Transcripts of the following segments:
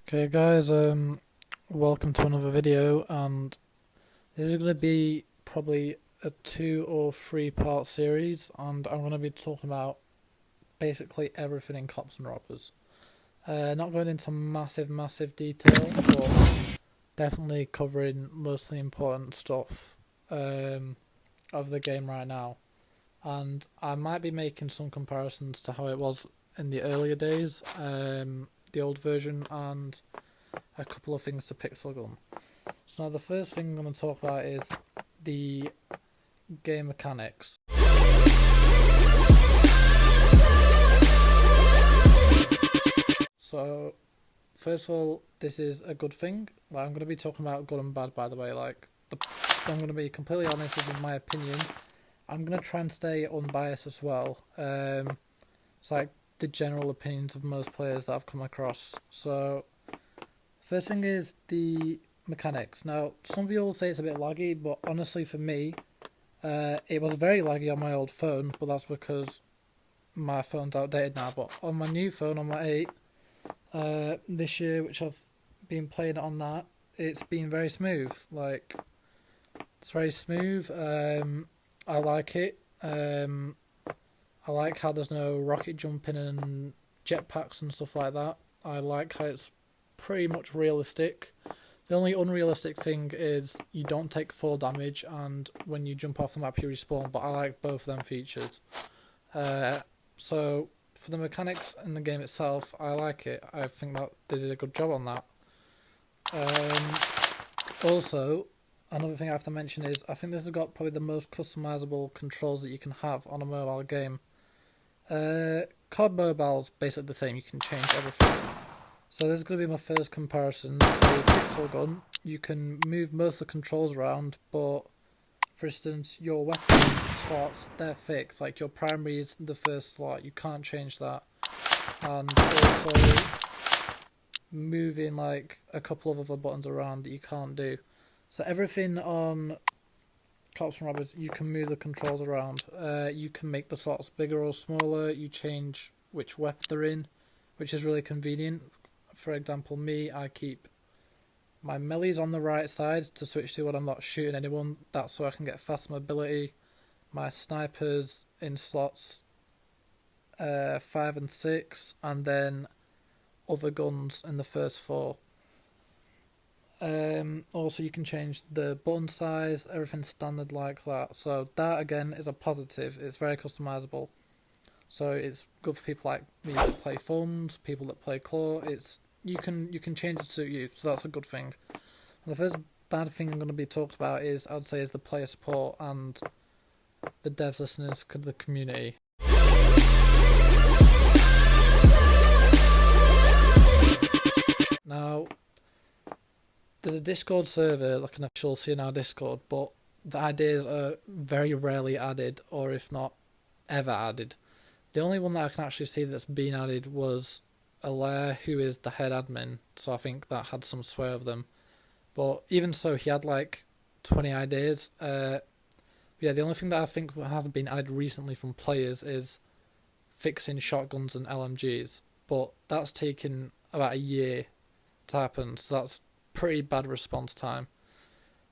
Okay guys, welcome to another video, and this is going to be probably a 2 or 3 part series, and I'm going to be talking about basically everything in Cops and Robbers. Not going into massive detail, but definitely covering mostly important stuff of the game right now. And I might be making some comparisons to how it was in the earlier days, the old version, and a couple of things to Pixel Gun. So now the first thing I'm going to talk about is the game mechanics. So first of all, this is a good thing. I'm going to be talking about good and bad, by the way. I'm going to be completely honest, this is my opinion. I'm going to try and stay unbiased as well. It's like the general opinions of most players that I've come across. So first thing is the mechanics. Now, some people say it's a bit laggy, but honestly for me, it was very laggy on my old phone, but that's because my phone's outdated now. But on my new phone, on my 8, this year, which I've been playing on that, it's been very smooth. Like, it's very smooth. I like it. I like how there's no rocket jumping and jetpacks and stuff like that. I like how it's pretty much realistic. The only unrealistic thing is you don't take full damage, and when you jump off the map you respawn, but I like both of them features. So for the mechanics in the game itself, I like it. I think that they did a good job on that. Also, another thing I have to mention is I think this has got probably the most customizable controls that you can have on a mobile game. COD Mobile's basically the same, you can change everything. So this is going to be my first comparison. So Pixel Gun, you can move most of the controls around, but for instance, your weapon slots, they're fixed. Like your primary is the first slot, you can't change that. And also moving like a couple of other buttons around that you can't do. So everything on Cops and Robbers, you can move the controls around. You can make the slots bigger or smaller. You change which weapon they're in, which is really convenient. For example, me, I keep my melees on the right side to switch to when I'm not shooting anyone. That's so I can get fast mobility. My snipers in slots 5 and 6, and then other guns in the first 4. Also, you can change the button size, everything's standard like that. So that again is a positive. It's very customizable. So it's good for people like me that play Thumbs, people that play Claw. You can change it to suit you. So that's a good thing. And the first bad thing I'm going to be talking about is, I would say, is the player support and the devs listening to the community. Now, there's a Discord server, like an official CNR Discord, but the ideas are very rarely added, or if not ever added. The only one that I can actually see that's been added was Alaire, who is the head admin, so I think that had some sway of them. But even so, he had like 20 ideas. Yeah, the only thing that I think has been added recently from players is fixing shotguns and LMGs, but that's taken about a year to happen, so that's pretty bad response time.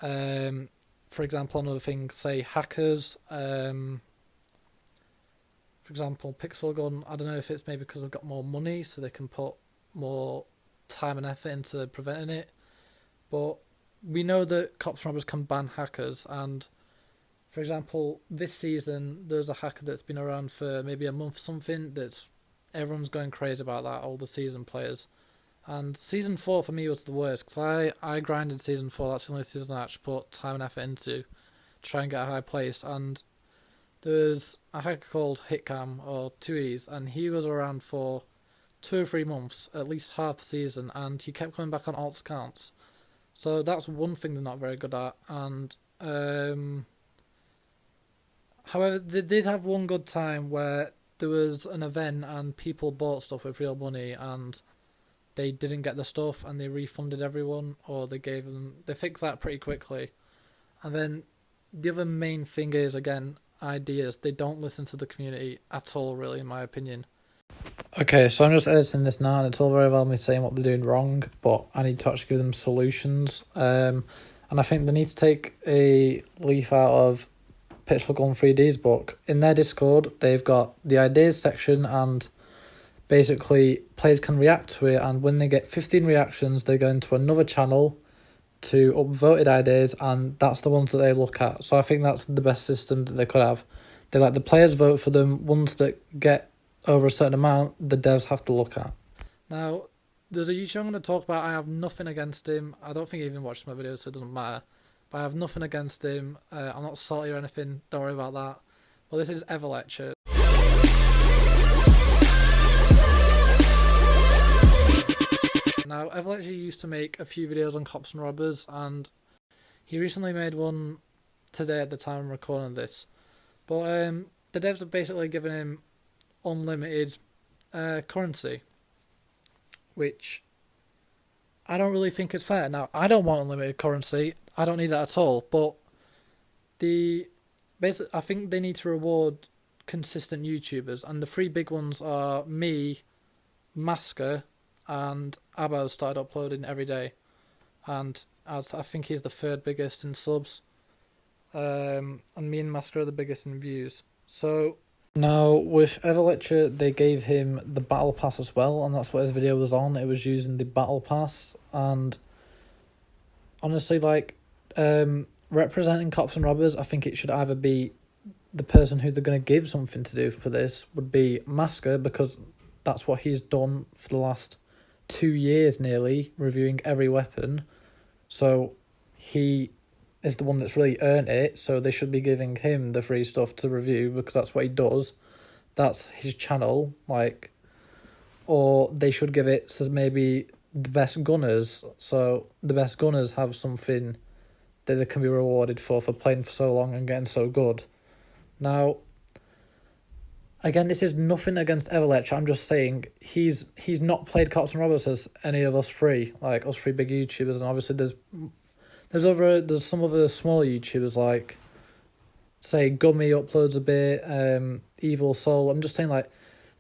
For example, another thing, say hackers. For example, Pixel Gun, I don't know if it's maybe because they've got more money so they can put more time and effort into preventing it, but we know that Cops and Robbers can ban hackers, and for example, this season there's a hacker that's been around for maybe a month or something, that's everyone's going crazy about that, all the season players. And Season 4 for me was the worst, because I grinded Season 4, that's the only season I actually put time and effort into to try and get a high place, and there's a hacker called Hitcam, or 2Es, and he was around for 2 or 3 months, at least half the season, and he kept coming back on alt accounts. So that's one thing they're not very good at, and however, they did have one good time where there was an event and people bought stuff with real money, and they didn't get the stuff and they refunded everyone, or they fixed that pretty quickly. And then the other main thing is, again, ideas. They don't listen to the community at all, really, in my opinion. Okay, so I'm just editing this now, and it's all very well me saying what they're doing wrong, but I need to actually give them solutions. And I think they need to take a leaf out of Pixel Gun 3D's book. In their Discord, they've got the ideas section, and basically players can react to it, and when they get 15 reactions, they go into another channel to upvoted ideas, and that's the ones that they look at. So I think that's the best system that they could have. They let the players vote for them. Ones that get over a certain amount, the devs have to look at. Now, there's a YouTuber I'm going to talk about. I have nothing against him. I don't think he even watched my videos, so it doesn't matter. But I have nothing against him. I'm not salty or anything. Don't worry about that. Well, this is Everlecture. Now, Everlecture used to make a few videos on cops and robbers, and he recently made one today at the time I'm recording this. But the devs have basically given him unlimited currency, which I don't really think is fair. Now, I don't want unlimited currency. I don't need that at all. But I think they need to reward consistent YouTubers, and the three big ones are me, Masker, and Abbo started uploading every day, and I think he's the third biggest in subs, and me and Masker are the biggest in views. So now with Everlecture, they gave him the battle pass as well, and that's what his video was on. It was using the battle pass, and honestly, like, representing cops and robbers, I think it should either be the person who they're going to give something to do for this would be Masker, because that's what he's done for the last 2 years nearly, reviewing every weapon. So he is the one that's really earned it, so they should be giving him the free stuff to review, because that's what he does. That's his channel, like, or they should give it to maybe the best gunners, so the best gunners have something that they can be rewarded for playing for so long and getting so good. Now, again, this is nothing against Everlecture. I'm just saying he's not played cops and robbers as any of us three, like us three big YouTubers, and obviously there's some other smaller YouTubers, like, say, Gummy uploads a bit, Evil Soul. I'm just saying, like,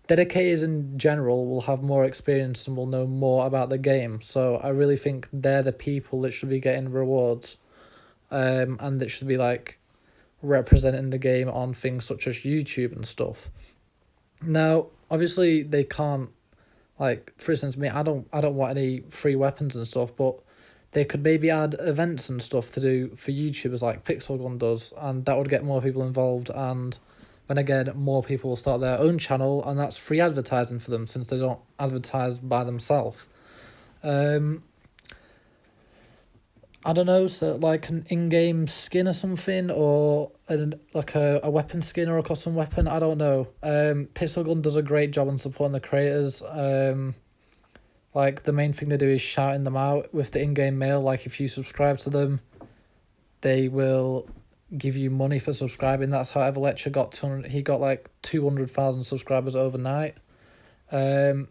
dedicators in general will have more experience and will know more about the game. So I really think they're the people that should be getting rewards, and that should be, like, representing the game on things such as YouTube and stuff. Now, obviously, they can't, like, for instance, me, I don't want any free weapons and stuff, but they could maybe add events and stuff to do for YouTubers like Pixel Gun does, and that would get more people involved, and then again, more people will start their own channel, and that's free advertising for them since they don't advertise by themselves. I don't know, so like an in-game skin or something, or like a weapon skin or a custom weapon, I don't know. Pixel Gun does a great job on supporting the creators. Like, the main thing they do is shouting them out with the in-game mail. Like, if you subscribe to them, they will give you money for subscribing. That's how Everlecture got he got like 200,000 subscribers overnight. And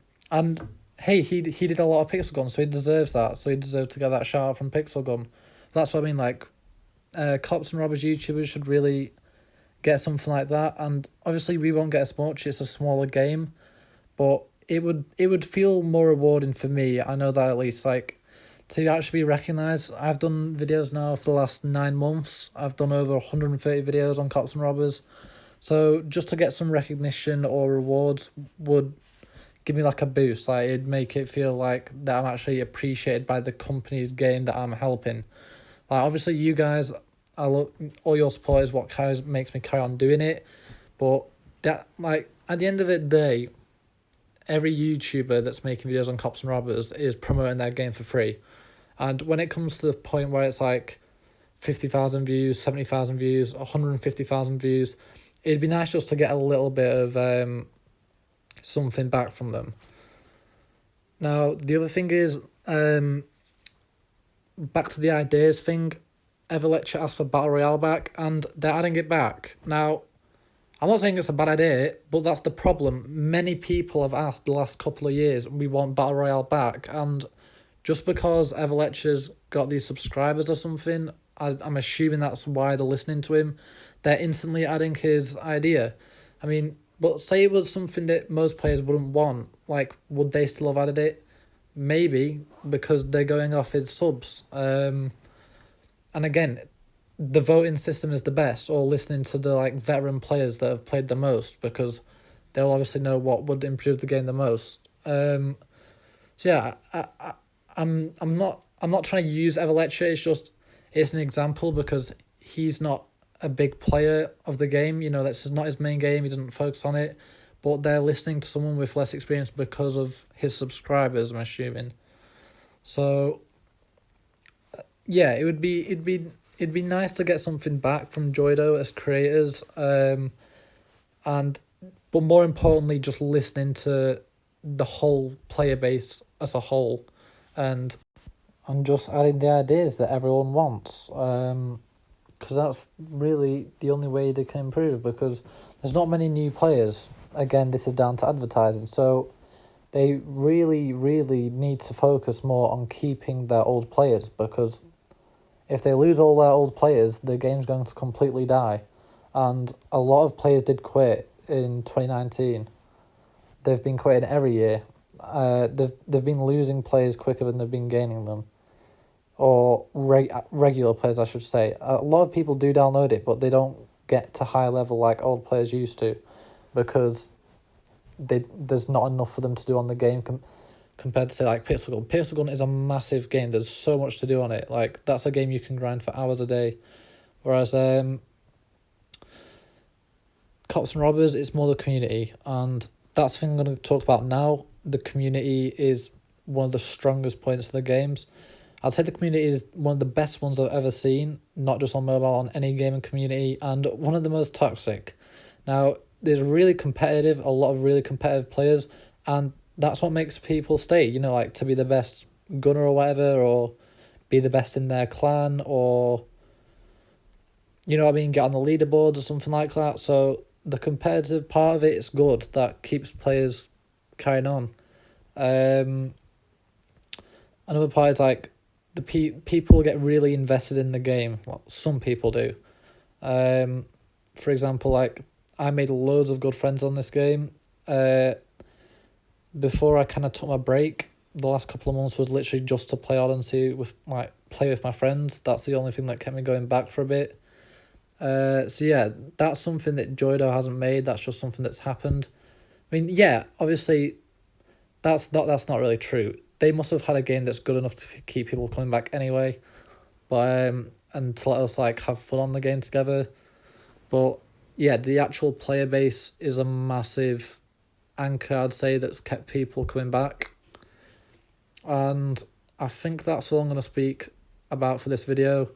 hey, he did a lot of Pixel Gun, so he deserves that. So he deserved to get that shout out from Pixel Gun. That's what I mean, like, cops and robbers YouTubers should really get something like that. And obviously we won't get as much, it's a smaller game, but it would feel more rewarding for me. I know that, at least, like, to actually be recognised. I've done videos now for the last 9 months. I've done over 130 videos on cops and robbers. So just to get some recognition or rewards would give me, like, a boost. Like, it'd make it feel like that I'm actually appreciated by the company's game that I'm helping. Like, obviously you guys, all your support is what makes me carry on doing it. But that, like, at the end of the day, every YouTuber that's making videos on cops and robbers is promoting their game for free. And when it comes to the point where it's like 50,000 views, 70,000 views, 150,000 views, it'd be nice just to get a little bit of something back from them. Now, the other thing is, back to the ideas thing, Everlecture asked for Battle Royale back, and they're adding it back. Now, I'm not saying it's a bad idea, but that's the problem. Many people have asked the last couple of years, we want Battle Royale back, and just because Everlecture's got these subscribers or something, I'm assuming that's why they're listening to him. They're instantly adding his idea. I mean, But say it was something that most players wouldn't want, like, would they still have added it? Maybe, because they're going off with subs. And again, the voting system is the best, or listening to the like veteran players that have played the most, because they'll obviously know what would improve the game the most. So yeah, I'm not trying to use Everlecture. It's an example because he's not a big player of the game. You know, that's not his main game. He doesn't focus on it, but they're listening to someone with less experience because of his subscribers, I'm assuming. So yeah, it'd be nice to get something back from Joido as creators, and but more importantly, just listening to the whole player base as a whole, and just adding the ideas that everyone wants, because that's really the only way they can improve, because there's not many new players. Again, this is down to advertising, so they really, really need to focus more on keeping their old players, because if they lose all their old players, the game's going to completely die. And a lot of players did quit in 2019. They've been quitting every year. They've been losing players quicker than they've been gaining them. Or regular players, I should say. A lot of people do download it, but they don't get to high level like old players used to, because there's not enough for them to do on the game compared to, say, like Pixel Gun. Pixel Gun is a massive game. There's so much to do on it. Like, that's a game you can grind for hours a day. Whereas Cops and Robbers, it's more the community. And that's the thing I'm going to talk about now. The community is one of the strongest points of the games. I'd say the community is one of the best ones I've ever seen, not just on mobile, on any gaming community, and one of the most toxic. Now, there's a lot of really competitive players, and that's what makes people stay, you know, like to be the best gunner or whatever, or be the best in their clan, or, you know what I mean, get on the leaderboards or something like that. So the competitive part of it is good. That keeps players carrying on. Another part is like the people get really invested in the game. Well, some people do. For example, like I made loads of good friends on this game. Before I kind of took my break, the last couple of months was literally just to play Odyssey play with my friends. That's the only thing that kept me going back for a bit. So yeah, that's something that Joido hasn't made. That's just something that's happened. I mean, yeah, obviously, that's not really true. They must have had a game that's good enough to keep people coming back anyway, but and to let us like have fun on the game together. But yeah, the actual player base is a massive anchor, I'd say, that's kept people coming back. And I think that's all I'm going to speak about for this video.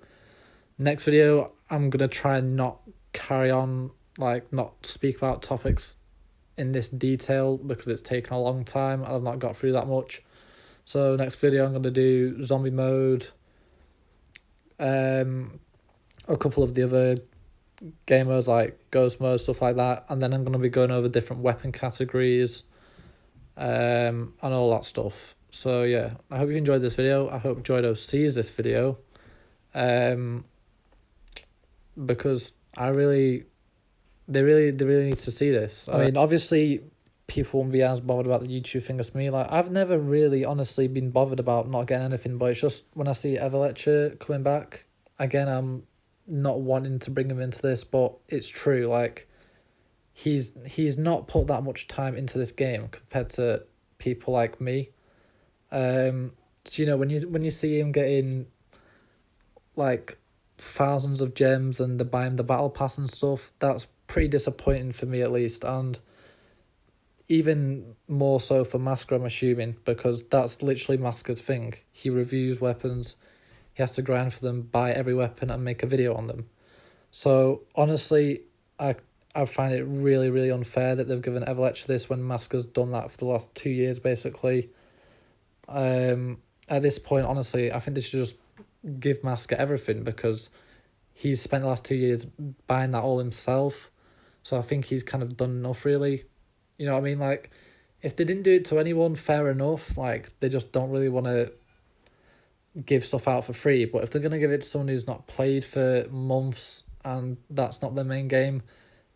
Next video, I'm going to try and not carry on, like, not speak about topics in this detail, because it's taken a long time. I've not got through that much. So next video, I'm going to do zombie mode, a couple of the other game modes like ghost mode, stuff like that, and then I'm going to be going over different weapon categories, and all that stuff. So yeah, I hope you enjoyed this video. I hope Joido sees this video, because they really need to see this. I mean, obviously, people won't be as bothered about the YouTube thing as me. Like, I've never really honestly been bothered about not getting anything, but it's just when I see Everlecture coming back again, I'm not wanting to bring him into this, but it's true. Like, he's not put that much time into this game compared to people like me. So you know, when you see him getting like thousands of gems and buying the battle pass and stuff, that's pretty disappointing for me, at least, and even more so for Masker, I'm assuming, because that's literally Masker's thing. He reviews weapons, he has to grind for them, buy every weapon, and make a video on them. So honestly, I find it really, really unfair that they've given Everlecture this when Masker's done that for the last 2 years, basically. At this point, honestly, I think they should just give Masker everything, because he's spent the last 2 years buying that all himself. So I think he's kind of done enough, really. You know what I mean? Like, if they didn't do it to anyone, fair enough. Like, they just don't really want to give stuff out for free. But if they're going to give it to someone who's not played for months and that's not their main game,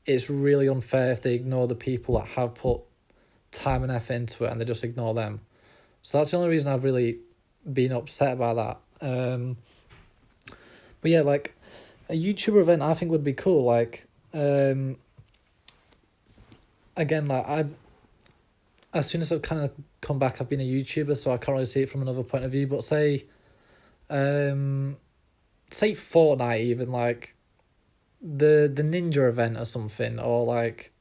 it's really unfair if they ignore the people that have put time and effort into it and they just ignore them. So that's the only reason I've really been upset about that. But yeah, like a YouTuber event I think would be cool. Like again, like as soon as I've kind of come back, I've been a YouTuber, so I can't really see it from another point of view. But say Fortnite, even like the Ninja event or something, or like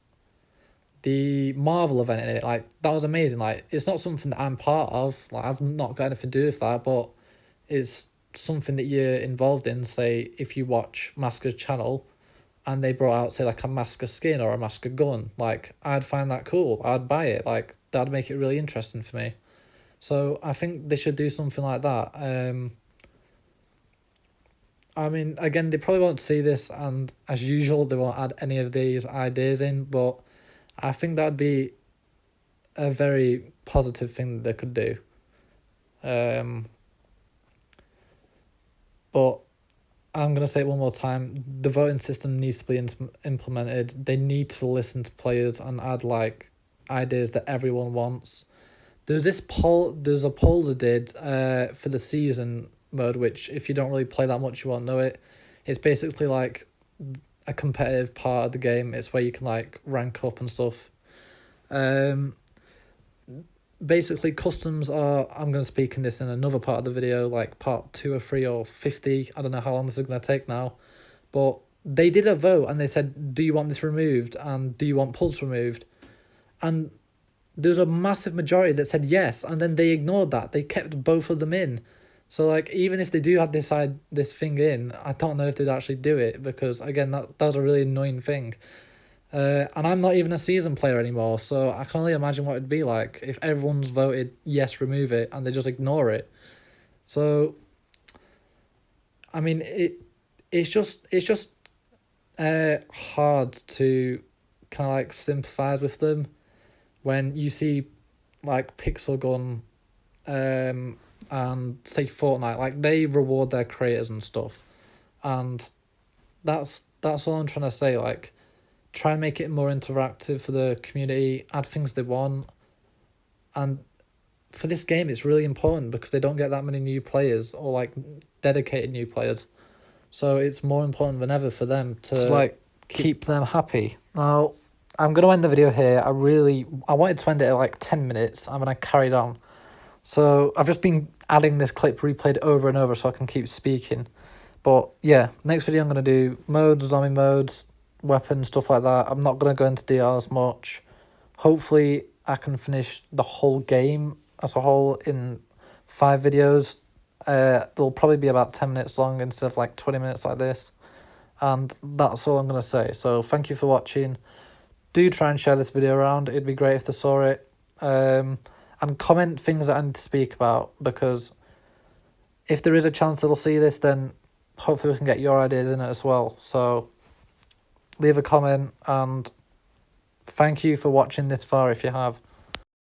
the Marvel event in it, like that was amazing. Like it's not something that I'm part of. Like I've not got anything to do with that, but it's something that you're involved in. Say if you watch Masker's channel, and they brought out say like a Masker skin or a Masker gun, like I'd find that cool. I'd buy it. Like that'd make it really interesting for me. So I think they should do something like that. I mean, again, they probably won't see this, and as usual, they won't add any of these ideas in, but I think that'd be a very positive thing that they could do. But I'm going to say it one more time. The voting system needs to be implemented. They need to listen to players and add like ideas that everyone wants. There's a poll they did for the season mode, which if you don't really play that much, you won't know it. It's basically like a competitive part of the game. It's where you can like rank up and stuff. Basically customs are, I'm going to speak in this in another part of the video, like part 2 or 3 or 50. I don't know how long this is going to take now, but they did a vote and they said, do you want this removed and do you want pulse removed? And there's a massive majority that said yes, and then they ignored that. They kept both of them in. So like even if they do have this thing in, I don't know if they'd actually do it, because again that was a really annoying thing. And I'm not even a season player anymore, so I can only imagine what it'd be like if everyone's voted yes, remove it, and they just ignore it. So, I mean, it's just hard to kind of like sympathize with them when you see like Pixel Gun, and say Fortnite, like they reward their creators and stuff, and that's all I'm trying to say. Like, try and make it more interactive for the community, add things they want. And for this game, it's really important because they don't get that many new players or like dedicated new players. So it's more important than ever for them to like keep them happy. Now, I'm going to end the video here. I wanted to end it at like 10 minutes, and then I carried on. So I've just been adding this clip replayed over and over so I can keep speaking. But yeah, next video I'm going to do modes, zombie modes, weapons, stuff like that. I'm not going to go into details much. Hopefully I can finish the whole game as a whole in 5 videos. They'll probably be about 10 minutes long instead of like 20 minutes like this. And that's all I'm going to say. So thank you for watching. Do try and share this video around. It'd be great if they saw it. And comment things that I need to speak about, because if there is a chance they'll see this, then hopefully we can get your ideas in it as well. So leave a comment, and thank you for watching this far if you have.